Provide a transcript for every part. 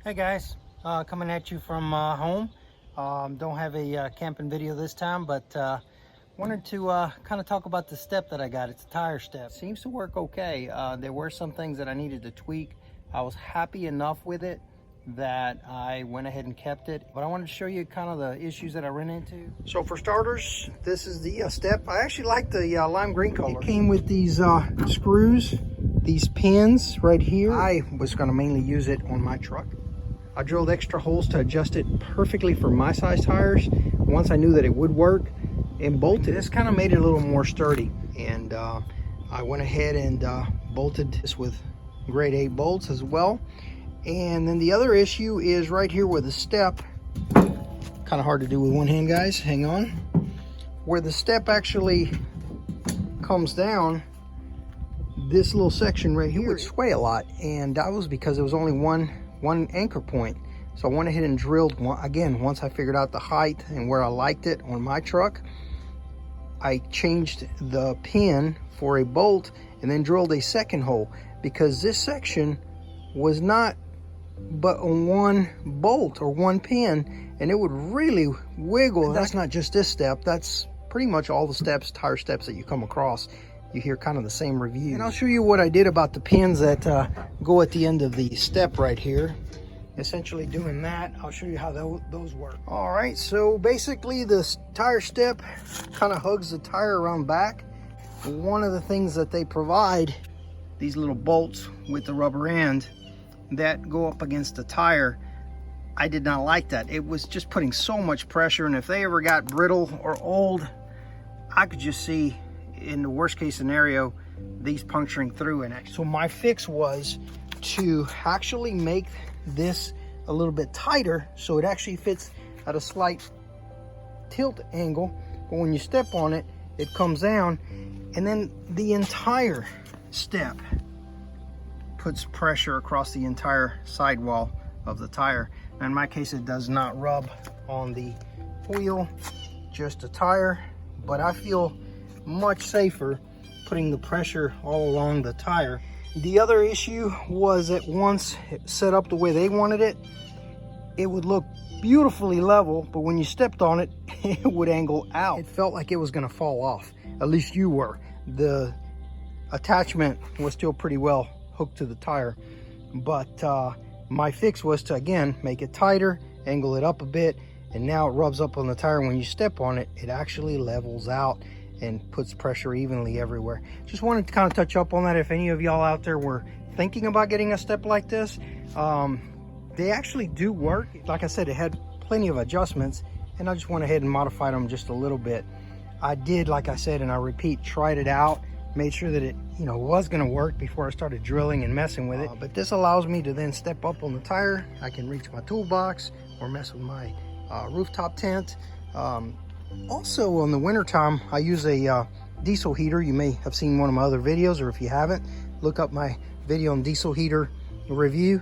Hey guys, coming at you from home. Don't have a camping video this time, but wanted to kind of talk about the step that I got. It's a tire step. Seems to work okay. There were some things that I needed to tweak. I was happy enough with it that I went ahead and kept it, but I wanted to show you kind of the issues that I ran into. So for starters, this is the step. I actually like the lime green color. It came with these screws, these pins right here. I was going to mainly use it on my truck. I drilled extra holes to adjust it perfectly for my size tires once I knew that it would work, and bolted. This kind of made it a little more sturdy, and I went ahead and bolted this with grade 8 bolts as well. And then the other issue is right here where the step, kind of hard to do with one hand, guys, hang on, where the step actually comes down, this little section right here would sway a lot, and that was because it was only one anchor point. So I went ahead and drilled one again. Once I figured out the height and where I liked it on my truck, I changed the pin for a bolt and then drilled a second hole, because this section was not but on one bolt or one pin, and it would really wiggle. And that's not just this step, that's pretty much all the steps, tire steps that you come across. You hear kind of the same review. And I'll show you what I did about the pins that go at the end of the step right here. Essentially doing that, I'll show you how those work. All right, so basically the tire step kind of hugs the tire around back. One of the things that they provide, these little bolts with the rubber end that go up against the tire, I did not like that. It was just putting so much pressure, and if they ever got brittle or old, I could just see, in the worst case scenario, these puncturing through. And so my fix was to actually make this a little bit tighter so it actually fits at a slight tilt angle, but when you step on it, it comes down, and then the entire step puts pressure across the entire sidewall of the tire. Now in my case, it does not rub on the wheel, just the tire, but I feel much safer putting the pressure all along the tire. The other issue was that once it set up the way they wanted it, it would look beautifully level, but when you stepped on it, it would angle out. It felt like it was gonna fall off. At least you were. The attachment was still pretty well hooked to the tire, but my fix was to, again, make it tighter, angle it up a bit, and now it rubs up on the tire. When you step on it, it actually levels out and puts pressure evenly everywhere. Just wanted to kind of touch up on that. If any of y'all out there were thinking about getting a step like this, they actually do work. Like I said, it had plenty of adjustments, and I just went ahead and modified them just a little bit. I did, like I said, and I repeat, tried it out, made sure that it, was gonna work before I started drilling and messing with it. But this allows me to then step up on the tire. I can reach my toolbox or mess with my rooftop tent. Also, in the wintertime, I use a diesel heater. You may have seen one of my other videos, or if you haven't, look up my video on diesel heater review.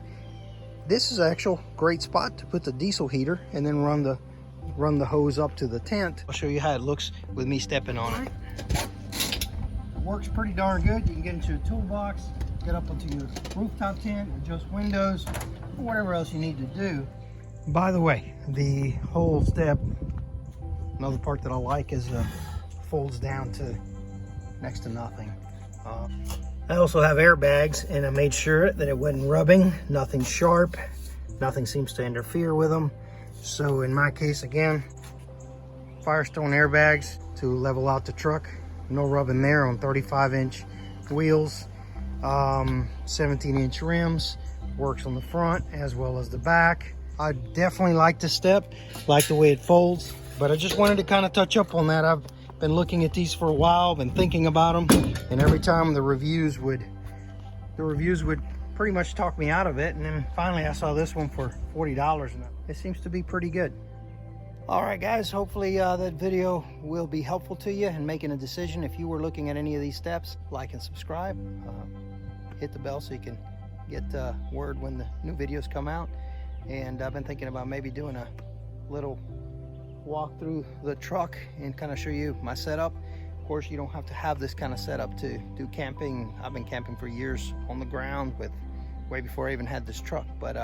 This is an actual great spot to put the diesel heater and then run the hose up to the tent. I'll show you how it looks with me stepping on it. It works pretty darn good. You can get into a toolbox, get up onto your rooftop tent, adjust windows, or whatever else you need to do. By the way, the whole step, another part that I like is folds down to next to nothing. I also have airbags, and I made sure that it wasn't rubbing, nothing sharp, nothing seems to interfere with them. So in my case, again, Firestone airbags to level out the truck. No rubbing there on 35-inch wheels, 17-inch rims, works on the front as well as the back. I definitely like this step, like the way it folds, but I just wanted to kind of touch up on that. I've been looking at these for a while, been thinking about them, and every time the reviews would pretty much talk me out of it, and then finally I saw this one for $40, and it seems to be pretty good. All right, guys, hopefully that video will be helpful to you in making a decision. If you were looking at any of these steps, like and subscribe, hit the bell so you can get word when the new videos come out. And I've been thinking about maybe doing a little walk through the truck and kind of show you my setup. Of course, you don't have to have this kind of setup to do camping. I've been camping for years on the ground, with way before I even had this truck, but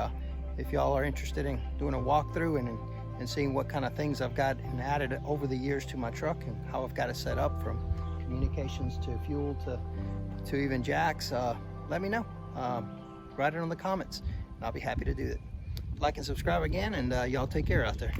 if y'all are interested in doing a walkthrough and seeing what kind of things I've got and added over the years to my truck and how I've got it set up, from communications to fuel to even jacks, let me know. Write it in the comments and I'll be happy to do it. Like and subscribe again, and y'all take care out there.